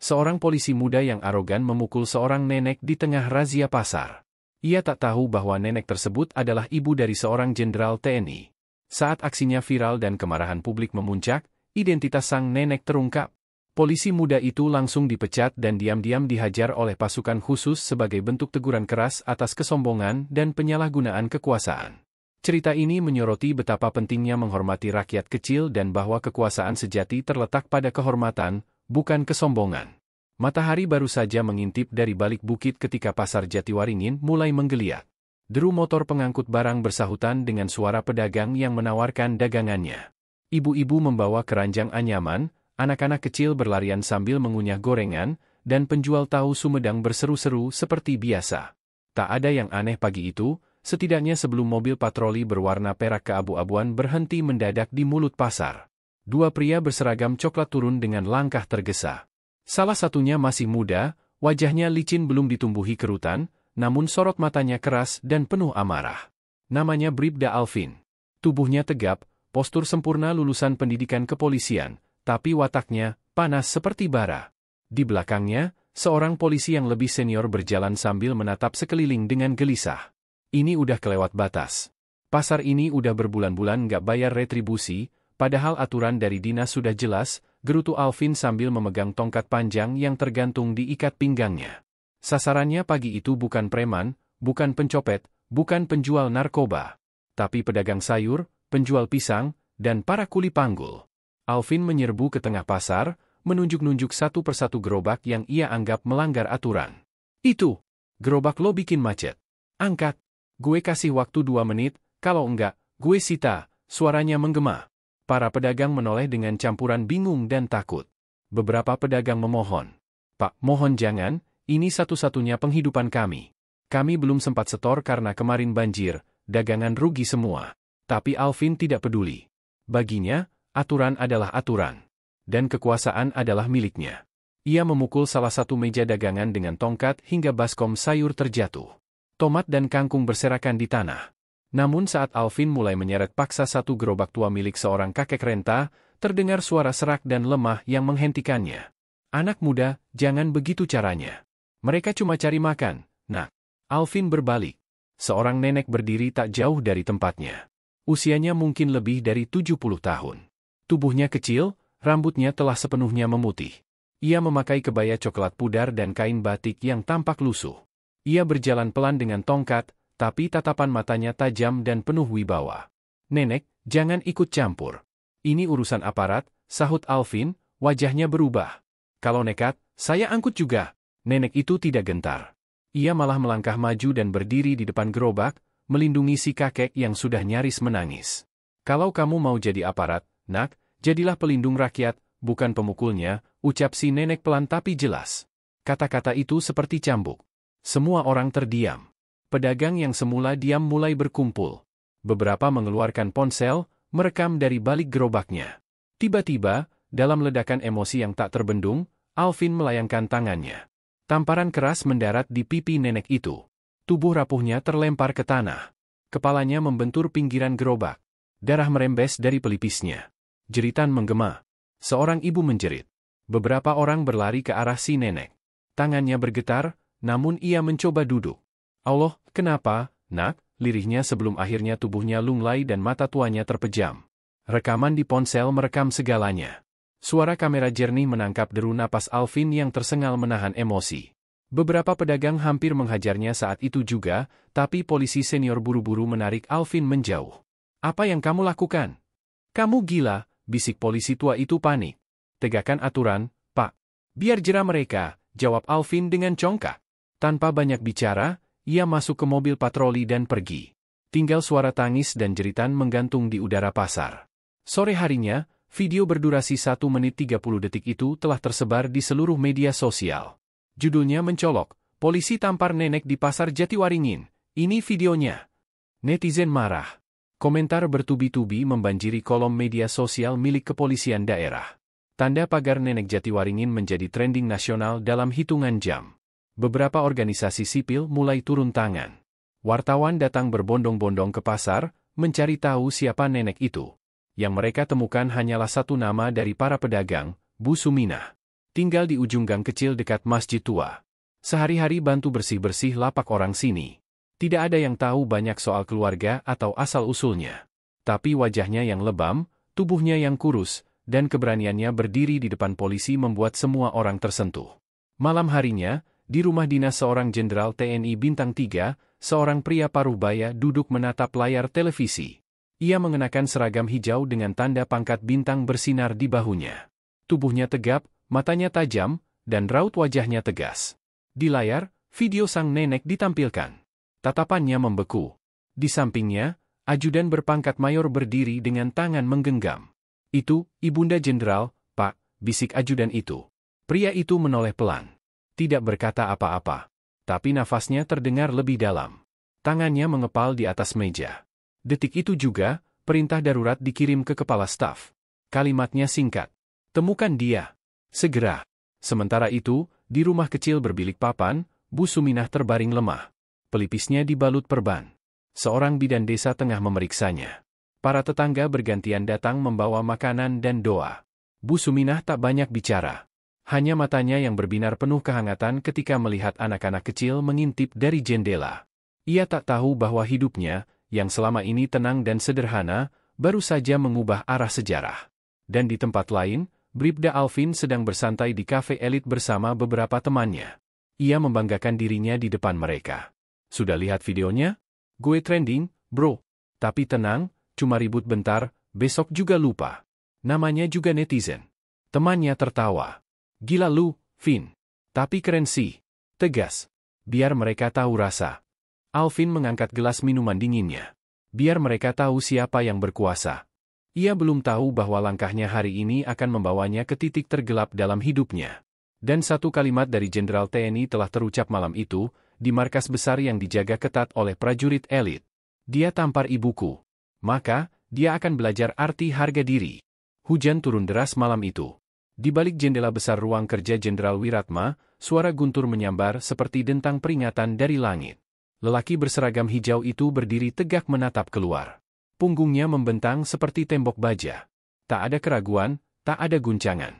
Seorang polisi muda yang arogan memukul seorang nenek di tengah razia pasar. Ia tak tahu bahwa nenek tersebut adalah ibu dari seorang jenderal TNI. Saat aksinya viral dan kemarahan publik memuncak, identitas sang nenek terungkap. Polisi muda itu langsung dipecat dan diam-diam dihajar oleh pasukan khusus sebagai bentuk teguran keras atas kesombongan dan penyalahgunaan kekuasaan. Cerita ini menyoroti betapa pentingnya menghormati rakyat kecil dan bahwa kekuasaan sejati terletak pada kehormatan, bukan kesombongan. Matahari baru saja mengintip dari balik bukit ketika pasar Jatiwaringin mulai menggeliat. Deru motor pengangkut barang bersahutan dengan suara pedagang yang menawarkan dagangannya. Ibu-ibu membawa keranjang anyaman, anak-anak kecil berlarian sambil mengunyah gorengan, dan penjual tahu Sumedang berseru-seru seperti biasa. Tak ada yang aneh pagi itu, setidaknya sebelum mobil patroli berwarna perak keabu-abuan berhenti mendadak di mulut pasar. Dua pria berseragam coklat turun dengan langkah tergesa. Salah satunya masih muda, wajahnya licin belum ditumbuhi kerutan, namun sorot matanya keras dan penuh amarah. Namanya Bribda Alvin. Tubuhnya tegap, postur sempurna lulusan pendidikan kepolisian, tapi wataknya panas seperti bara. Di belakangnya, seorang polisi yang lebih senior berjalan sambil menatap sekeliling dengan gelisah. Ini udah kelewat batas. Pasar ini udah berbulan-bulan nggak bayar retribusi, padahal aturan dari dinas sudah jelas, gerutu Alvin sambil memegang tongkat panjang yang tergantung di ikat pinggangnya. Sasarannya pagi itu bukan preman, bukan pencopet, bukan penjual narkoba, tapi pedagang sayur, penjual pisang, dan para kuli panggul. Alvin menyerbu ke tengah pasar, menunjuk-nunjuk satu persatu gerobak yang ia anggap melanggar aturan. Itu, gerobak lo bikin macet. Angkat. Gue kasih waktu 2 menit, kalau enggak, gue sita, suaranya menggema. Para pedagang menoleh dengan campuran bingung dan takut. Beberapa pedagang memohon. Pak, mohon jangan, ini satu-satunya penghidupan kami. Kami belum sempat setor karena kemarin banjir, dagangan rugi semua. Tapi Alvin tidak peduli. Baginya, aturan adalah aturan. Dan kekuasaan adalah miliknya. Ia memukul salah satu meja dagangan dengan tongkat hingga baskom sayur terjatuh. Tomat dan kangkung berserakan di tanah. Namun saat Alvin mulai menyeret paksa satu gerobak tua milik seorang kakek renta, terdengar suara serak dan lemah yang menghentikannya. Anak muda, jangan begitu caranya. Mereka cuma cari makan, nak. Alvin berbalik. Seorang nenek berdiri tak jauh dari tempatnya. Usianya mungkin lebih dari 70 tahun. Tubuhnya kecil, rambutnya telah sepenuhnya memutih. Ia memakai kebaya coklat pudar dan kain batik yang tampak lusuh. Ia berjalan pelan dengan tongkat, tapi tatapan matanya tajam dan penuh wibawa. Nenek, jangan ikut campur. Ini urusan aparat, sahut Alvin, wajahnya berubah. Kalau nekat, saya angkut juga. Nenek itu tidak gentar. Ia malah melangkah maju dan berdiri di depan gerobak, melindungi si kakek yang sudah nyaris menangis. Kalau kamu mau jadi aparat, nak, jadilah pelindung rakyat, bukan pemukulnya, ucap si nenek pelan tapi jelas. Kata-kata itu seperti cambuk. Semua orang terdiam. Pedagang yang semula diam mulai berkumpul. Beberapa mengeluarkan ponsel, merekam dari balik gerobaknya. Tiba-tiba, dalam ledakan emosi yang tak terbendung, Alvin melayangkan tangannya. Tamparan keras mendarat di pipi nenek itu. Tubuh rapuhnya terlempar ke tanah. Kepalanya membentur pinggiran gerobak. Darah merembes dari pelipisnya. Jeritan menggema. Seorang ibu menjerit. Beberapa orang berlari ke arah si nenek. Tangannya bergetar, namun ia mencoba duduk. Allah, kenapa, nak? Lirihnya sebelum akhirnya tubuhnya lunglai dan mata tuanya terpejam. Rekaman di ponsel merekam segalanya. Suara kamera jernih menangkap deru napas Alvin yang tersengal menahan emosi. Beberapa pedagang hampir menghajarnya saat itu juga, tapi polisi senior buru-buru menarik Alvin menjauh. Apa yang kamu lakukan? Kamu gila, bisik polisi tua itu panik. Tegakkan aturan, Pak. Biar jera mereka, jawab Alvin dengan congkak. Tanpa banyak bicara, ia masuk ke mobil patroli dan pergi. Tinggal suara tangis dan jeritan menggantung di udara pasar. Sore harinya, video berdurasi 1 menit 30 detik itu telah tersebar di seluruh media sosial. Judulnya mencolok, polisi tampar nenek di pasar Jatiwaringin. Ini videonya. Netizen marah. Komentar bertubi-tubi membanjiri kolom media sosial milik kepolisian daerah. Tanda pagar nenek Jatiwaringin menjadi trending nasional dalam hitungan jam. Beberapa organisasi sipil mulai turun tangan. Wartawan datang berbondong-bondong ke pasar, mencari tahu siapa nenek itu. Yang mereka temukan hanyalah satu nama dari para pedagang, Bu Suminah. Tinggal di ujung gang kecil dekat masjid tua. Sehari-hari bantu bersih-bersih lapak orang sini. Tidak ada yang tahu banyak soal keluarga atau asal-usulnya. Tapi wajahnya yang lebam, tubuhnya yang kurus, dan keberaniannya berdiri di depan polisi membuat semua orang tersentuh. Malam harinya, di rumah dinas seorang jenderal TNI Bintang 3, seorang pria paruh baya duduk menatap layar televisi. Ia mengenakan seragam hijau dengan tanda pangkat bintang bersinar di bahunya. Tubuhnya tegap, matanya tajam, dan raut wajahnya tegas. Di layar, video sang nenek ditampilkan. Tatapannya membeku. Di sampingnya, ajudan berpangkat mayor berdiri dengan tangan menggenggam. "Itu, Ibunda Jenderal, Pak," bisik ajudan itu. Pria itu menoleh pelan. Tidak berkata apa-apa. Tapi nafasnya terdengar lebih dalam. Tangannya mengepal di atas meja. Detik itu juga, perintah darurat dikirim ke kepala staf. Kalimatnya singkat. "Temukan dia. Segera." Sementara itu, di rumah kecil berbilik papan, Bu Suminah terbaring lemah. Pelipisnya dibalut perban. Seorang bidan desa tengah memeriksanya. Para tetangga bergantian datang membawa makanan dan doa. Bu Suminah tak banyak bicara. Hanya matanya yang berbinar penuh kehangatan ketika melihat anak-anak kecil mengintip dari jendela. Ia tak tahu bahwa hidupnya, yang selama ini tenang dan sederhana, baru saja mengubah arah sejarah. Dan di tempat lain, Bribda Alvin sedang bersantai di kafe elit bersama beberapa temannya. Ia membanggakan dirinya di depan mereka. "Sudah lihat videonya? Gue trending, bro. Tapi tenang, cuma ribut bentar, besok juga lupa." Namanya juga netizen. Temannya tertawa. "Gila lu, Vin. Tapi keren sih. Tegas. Biar mereka tahu rasa." Alvin mengangkat gelas minuman dinginnya. Biar mereka tahu siapa yang berkuasa. Ia belum tahu bahwa langkahnya hari ini akan membawanya ke titik tergelap dalam hidupnya. Dan satu kalimat dari Jenderal TNI telah terucap malam itu, di markas besar yang dijaga ketat oleh prajurit elit. "Dia tampar ibuku. Maka, dia akan belajar arti harga diri." Hujan turun deras malam itu. Di balik jendela besar ruang kerja Jenderal Wiratma, suara guntur menyambar seperti dentang peringatan dari langit. Lelaki berseragam hijau itu berdiri tegak menatap keluar. Punggungnya membentang seperti tembok baja. Tak ada keraguan, tak ada guncangan.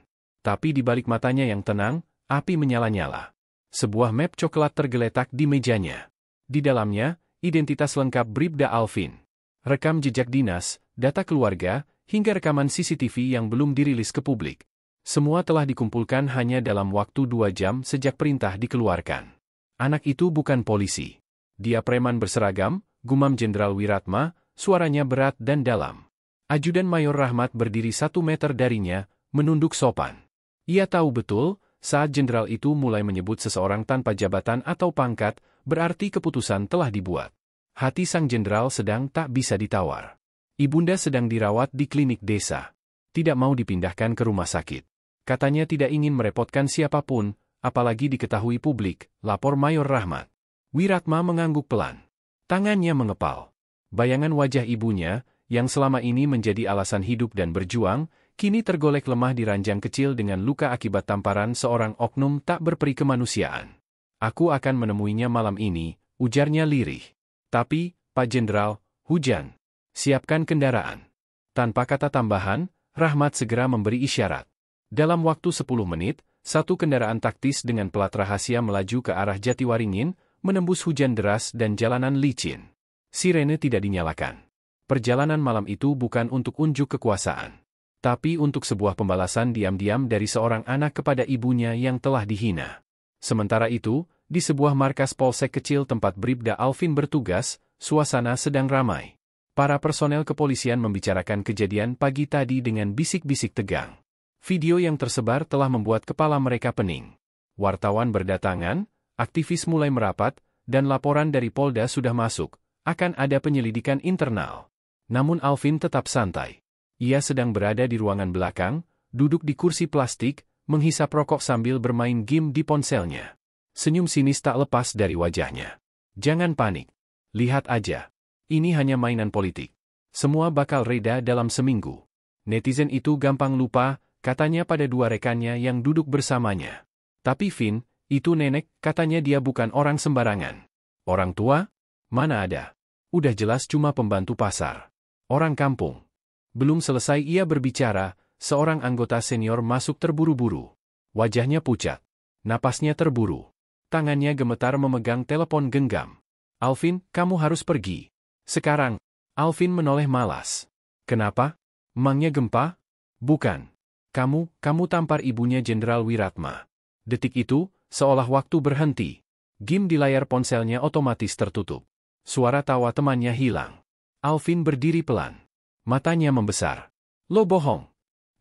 Tapi di balik matanya yang tenang, api menyala-nyala. Sebuah map coklat tergeletak di mejanya. Di dalamnya, identitas lengkap Bribda Alvin. Rekam jejak dinas, data keluarga, hingga rekaman CCTV yang belum dirilis ke publik. Semua telah dikumpulkan hanya dalam waktu 2 jam sejak perintah dikeluarkan. Anak itu bukan polisi. Dia preman berseragam, gumam Jenderal Wiratma, suaranya berat dan dalam. Ajudan Mayor Rahmat berdiri 1 meter darinya, menunduk sopan. Ia tahu betul, saat jenderal itu mulai menyebut seseorang tanpa jabatan atau pangkat, berarti keputusan telah dibuat. Hati sang jenderal sedang tak bisa ditawar. Ibunda sedang dirawat di klinik desa. Tidak mau dipindahkan ke rumah sakit. Katanya tidak ingin merepotkan siapapun, apalagi diketahui publik, lapor Mayor Rahmat. Wiratma mengangguk pelan. Tangannya mengepal. Bayangan wajah ibunya, yang selama ini menjadi alasan hidup dan berjuang, kini tergolek lemah di ranjang kecil dengan luka akibat tamparan seorang oknum tak berperi kemanusiaan. "Aku akan menemuinya malam ini," ujarnya lirih. "Tapi, Pak Jenderal, hujan. Siapkan kendaraan." Tanpa kata tambahan, Rahmat segera memberi isyarat. Dalam waktu 10 menit, satu kendaraan taktis dengan plat rahasia melaju ke arah Jatiwaringin, menembus hujan deras dan jalanan licin. Sirene tidak dinyalakan. Perjalanan malam itu bukan untuk unjuk kekuasaan, tapi untuk sebuah pembalasan diam-diam dari seorang anak kepada ibunya yang telah dihina. Sementara itu, di sebuah markas polsek kecil tempat Bribda Alvin bertugas, suasana sedang ramai. Para personel kepolisian membicarakan kejadian pagi tadi dengan bisik-bisik tegang. Video yang tersebar telah membuat kepala mereka pening. Wartawan berdatangan, aktivis mulai merapat, dan laporan dari Polda sudah masuk. Akan ada penyelidikan internal. Namun Alvin tetap santai. Ia sedang berada di ruangan belakang, duduk di kursi plastik, menghisap rokok sambil bermain game di ponselnya. Senyum sinis tak lepas dari wajahnya. "Jangan panik. Lihat aja. Ini hanya mainan politik. Semua bakal reda dalam seminggu." Netizen itu gampang lupa, katanya pada 2 rekannya yang duduk bersamanya. "Tapi Vin, itu nenek, katanya dia bukan orang sembarangan." "Orang tua? Mana ada. Udah jelas cuma pembantu pasar. Orang kampung." Belum selesai ia berbicara, seorang anggota senior masuk terburu-buru. Wajahnya pucat. Napasnya terburu. Tangannya gemetar memegang telepon genggam. Alvin, kamu harus pergi. Sekarang. Alvin menoleh malas. Kenapa? Emangnya gempa? Bukan. Kamu tampar ibunya Jenderal Wiratma. Detik itu, seolah waktu berhenti. Game di layar ponselnya otomatis tertutup. Suara tawa temannya hilang. Alvin berdiri pelan. Matanya membesar. Lo bohong.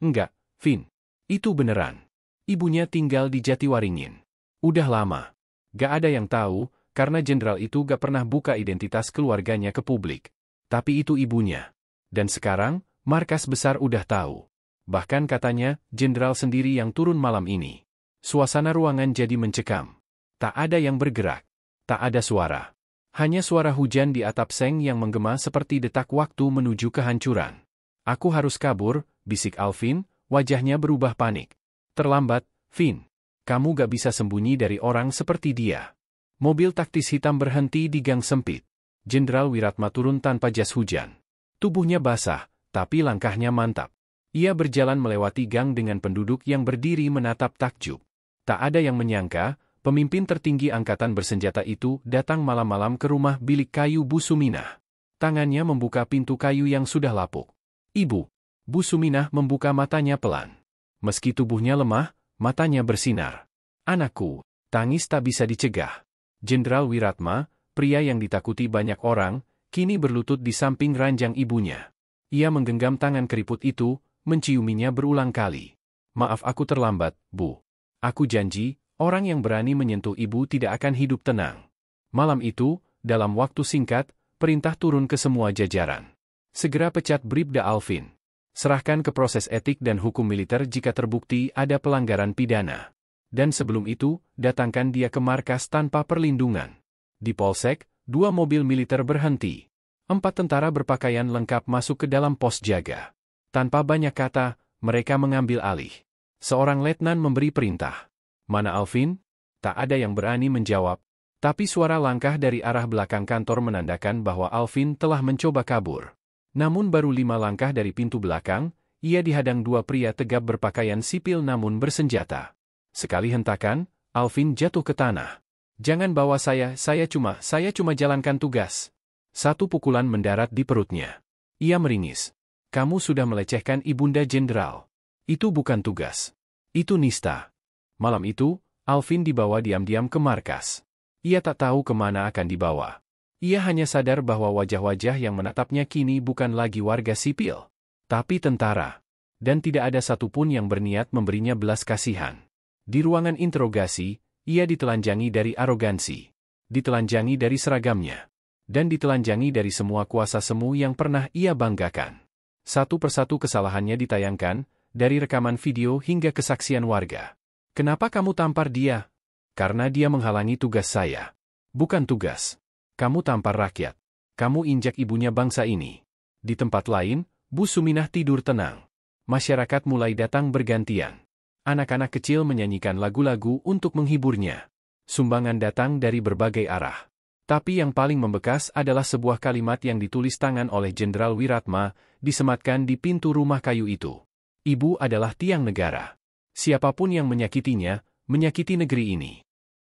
Enggak, Vin. Itu beneran. Ibunya tinggal di Jatiwaringin. Udah lama. Gak ada yang tahu, karena jenderal itu gak pernah buka identitas keluarganya ke publik. Tapi itu ibunya. Dan sekarang, markas besar udah tahu. Bahkan katanya, jenderal sendiri yang turun malam ini. Suasana ruangan jadi mencekam. Tak ada yang bergerak. Tak ada suara. Hanya suara hujan di atap seng yang menggema seperti detak waktu menuju kehancuran. Aku harus kabur, bisik Alvin, wajahnya berubah panik. Terlambat, Vin. Kamu gak bisa sembunyi dari orang seperti dia. Mobil taktis hitam berhenti di gang sempit. Jenderal Wiratma turun tanpa jas hujan. Tubuhnya basah, tapi langkahnya mantap. Ia berjalan melewati gang dengan penduduk yang berdiri menatap takjub. Tak ada yang menyangka, pemimpin tertinggi angkatan bersenjata itu datang malam-malam ke rumah bilik kayu Bu Suminah. Tangannya membuka pintu kayu yang sudah lapuk. Ibu. Bu Suminah membuka matanya pelan. Meski tubuhnya lemah, matanya bersinar. Anakku, tangis tak bisa dicegah. Jenderal Wiratma, pria yang ditakuti banyak orang, kini berlutut di samping ranjang ibunya. Ia menggenggam tangan keriput itu, menciuminya berulang kali. Maaf aku terlambat, Bu. Aku janji, orang yang berani menyentuh ibu tidak akan hidup tenang. Malam itu, dalam waktu singkat, perintah turun ke semua jajaran. Segera pecat Bribda Alvin. Serahkan ke proses etik dan hukum militer jika terbukti ada pelanggaran pidana. Dan sebelum itu, datangkan dia ke markas tanpa perlindungan. Di Polsek, 2 mobil militer berhenti. 4 tentara berpakaian lengkap masuk ke dalam pos jaga. Tanpa banyak kata, mereka mengambil alih. Seorang letnan memberi perintah. Mana Alvin? Tak ada yang berani menjawab. Tapi suara langkah dari arah belakang kantor menandakan bahwa Alvin telah mencoba kabur. Namun baru 5 langkah dari pintu belakang, ia dihadang 2 pria tegap berpakaian sipil namun bersenjata. Sekali hentakan, Alvin jatuh ke tanah. Jangan bawa saya cuma jalankan tugas. Satu pukulan mendarat di perutnya. Ia meringis. Kamu sudah melecehkan ibunda jenderal. Itu bukan tugas. Itu nista. Malam itu, Alvin dibawa diam-diam ke markas. Ia tak tahu kemana akan dibawa. Ia hanya sadar bahwa wajah-wajah yang menatapnya kini bukan lagi warga sipil, tapi tentara. Dan tidak ada satupun yang berniat memberinya belas kasihan. Di ruangan interogasi, ia ditelanjangi dari arogansi. Ditelanjangi dari seragamnya. Dan ditelanjangi dari semua kuasa semu yang pernah ia banggakan. Satu persatu kesalahannya ditayangkan, dari rekaman video hingga kesaksian warga. Kenapa kamu tampar dia? Karena dia menghalangi tugas saya. Bukan tugas. Kamu tampar rakyat. Kamu injak ibunya bangsa ini. Di tempat lain, Bu Suminah tidur tenang. Masyarakat mulai datang bergantian. Anak-anak kecil menyanyikan lagu-lagu untuk menghiburnya. Sumbangan datang dari berbagai arah. Tapi yang paling membekas adalah sebuah kalimat yang ditulis tangan oleh Jenderal Wiratma, disematkan di pintu rumah kayu itu. Ibu adalah tiang negara. Siapapun yang menyakitinya, menyakiti negeri ini.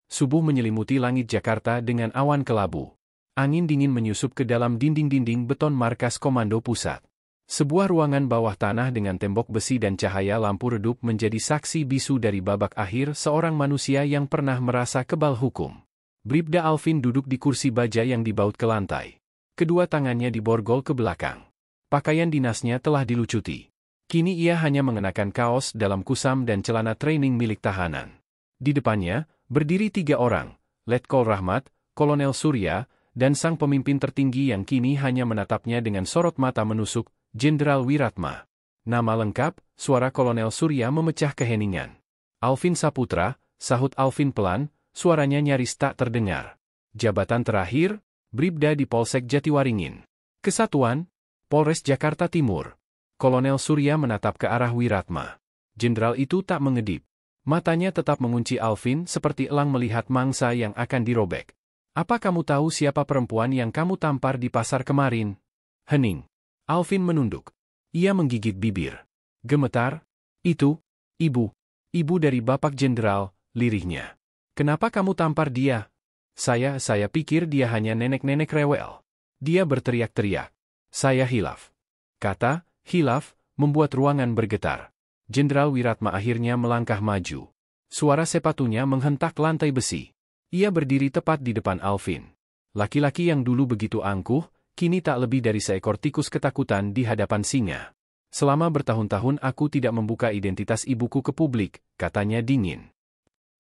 Subuh menyelimuti langit Jakarta dengan awan kelabu. Angin dingin menyusup ke dalam dinding-dinding beton markas Komando Pusat. Sebuah ruangan bawah tanah dengan tembok besi dan cahaya lampu redup menjadi saksi bisu dari babak akhir seorang manusia yang pernah merasa kebal hukum. Bribda Alvin duduk di kursi baja yang dibaut ke lantai. Kedua tangannya diborgol ke belakang. Pakaian dinasnya telah dilucuti. Kini ia hanya mengenakan kaos dalam kusam dan celana training milik tahanan. Di depannya, berdiri 3 orang, Letkol Rahmat, Kolonel Surya, dan sang pemimpin tertinggi yang kini hanya menatapnya dengan sorot mata menusuk, Jenderal Wiratma. Nama lengkap, suara Kolonel Surya memecah keheningan. Alvin Saputra, sahut Alvin pelan, suaranya nyaris tak terdengar. Jabatan terakhir, Bribda di Polsek Jatiwaringin. Kesatuan, Polres Jakarta Timur. Kolonel Surya menatap ke arah Wiratma. Jenderal itu tak mengedip. Matanya tetap mengunci Alvin seperti elang melihat mangsa yang akan dirobek. Apa kamu tahu siapa perempuan yang kamu tampar di pasar kemarin? Hening. Alvin menunduk. Ia menggigit bibir. Gemetar. Itu, ibu. Ibu dari Bapak Jenderal, lirihnya. Kenapa kamu tampar dia? Saya pikir dia hanya nenek-nenek rewel. Dia berteriak-teriak. Saya hilaf. Kata, hilaf, membuat ruangan bergetar. Jenderal Wiratma akhirnya melangkah maju. Suara sepatunya menghentak lantai besi. Ia berdiri tepat di depan Alvin. Laki-laki yang dulu begitu angkuh, kini tak lebih dari seekor tikus ketakutan di hadapan singa. Selama bertahun-tahun aku tidak membuka identitas ibuku ke publik, katanya dingin.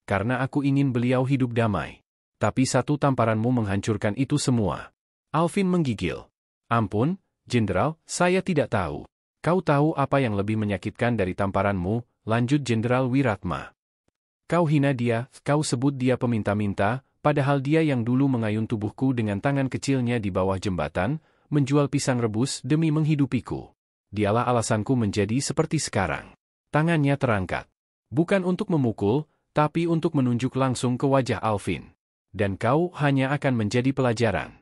Karena aku ingin beliau hidup damai. Tapi satu tamparanmu menghancurkan itu semua. Alvin menggigil. Ampun, Jenderal, saya tidak tahu. Kau tahu apa yang lebih menyakitkan dari tamparanmu, lanjut Jenderal Wiratma. Kau hina dia, kau sebut dia peminta-minta, padahal dia yang dulu mengayun tubuhku dengan tangan kecilnya di bawah jembatan, menjual pisang rebus demi menghidupiku. Dialah alasanku menjadi seperti sekarang. Tangannya terangkat. Bukan untuk memukul, tapi untuk menunjuk langsung ke wajah Alvin. Dan kau hanya akan menjadi pelajaran.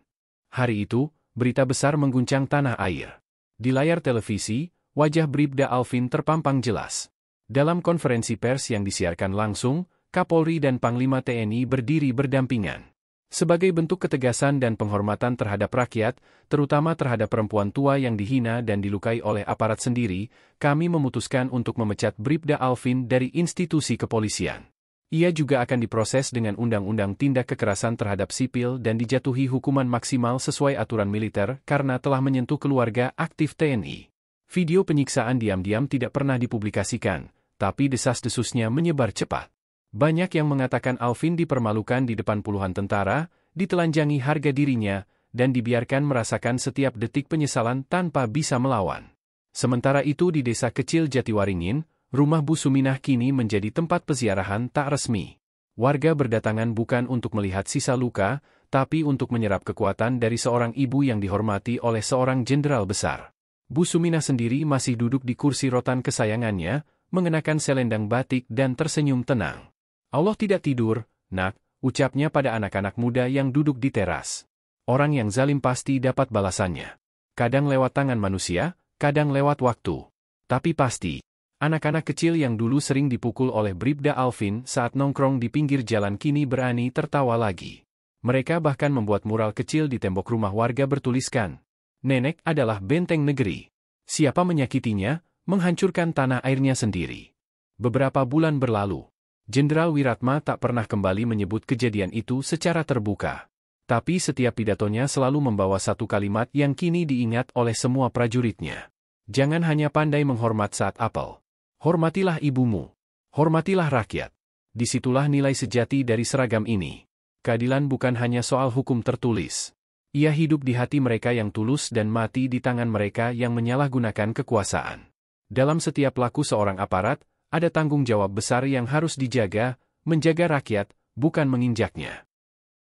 Hari itu, berita besar mengguncang tanah air. Di layar televisi, wajah Bribda Alvin terpampang jelas. Dalam konferensi pers yang disiarkan langsung, Kapolri dan Panglima TNI berdiri berdampingan. Sebagai bentuk ketegasan dan penghormatan terhadap rakyat, terutama terhadap perempuan tua yang dihina dan dilukai oleh aparat sendiri, kami memutuskan untuk memecat Bribda Alvin dari institusi kepolisian. Ia juga akan diproses dengan Undang-Undang Tindak Kekerasan Terhadap Sipil dan dijatuhi hukuman maksimal sesuai aturan militer karena telah menyentuh keluarga aktif TNI. Video penyiksaan diam-diam tidak pernah dipublikasikan, tapi desas-desusnya menyebar cepat. Banyak yang mengatakan Alvin dipermalukan di depan puluhan tentara, ditelanjangi harga dirinya, dan dibiarkan merasakan setiap detik penyesalan tanpa bisa melawan. Sementara itu di desa kecil Jatiwaringin, rumah Bu Suminah kini menjadi tempat peziarahan tak resmi. Warga berdatangan bukan untuk melihat sisa luka, tapi untuk menyerap kekuatan dari seorang ibu yang dihormati oleh seorang jenderal besar. Bu Suminah sendiri masih duduk di kursi rotan kesayangannya, mengenakan selendang batik dan tersenyum tenang. Allah tidak tidur, nak, ucapnya pada anak-anak muda yang duduk di teras. Orang yang zalim pasti dapat balasannya. Kadang lewat tangan manusia, kadang lewat waktu. Tapi pasti, anak-anak kecil yang dulu sering dipukul oleh Bribda Alvin saat nongkrong di pinggir jalan kini berani tertawa lagi. Mereka bahkan membuat mural kecil di tembok rumah warga bertuliskan, "Nenek adalah benteng negeri. Siapa menyakitinya, menghancurkan tanah airnya sendiri." Beberapa bulan berlalu. Jenderal Wiratma tak pernah kembali menyebut kejadian itu secara terbuka. Tapi setiap pidatonya selalu membawa satu kalimat yang kini diingat oleh semua prajuritnya. Jangan hanya pandai menghormat saat apel. Hormatilah ibumu. Hormatilah rakyat. Disitulah nilai sejati dari seragam ini. Keadilan bukan hanya soal hukum tertulis. Ia hidup di hati mereka yang tulus dan mati di tangan mereka yang menyalahgunakan kekuasaan. Dalam setiap laku seorang aparat, ada tanggung jawab besar yang harus dijaga, menjaga rakyat, bukan menginjaknya.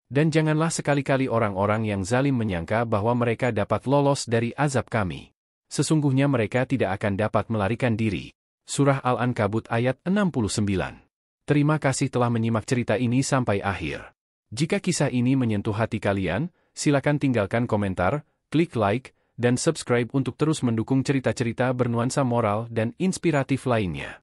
Dan janganlah sekali-kali orang-orang yang zalim menyangka bahwa mereka dapat lolos dari azab kami. Sesungguhnya mereka tidak akan dapat melarikan diri. Surah Al-Ankabut ayat 69. Terima kasih telah menyimak cerita ini sampai akhir. Jika kisah ini menyentuh hati kalian, silakan tinggalkan komentar, klik like, dan subscribe untuk terus mendukung cerita-cerita bernuansa moral dan inspiratif lainnya.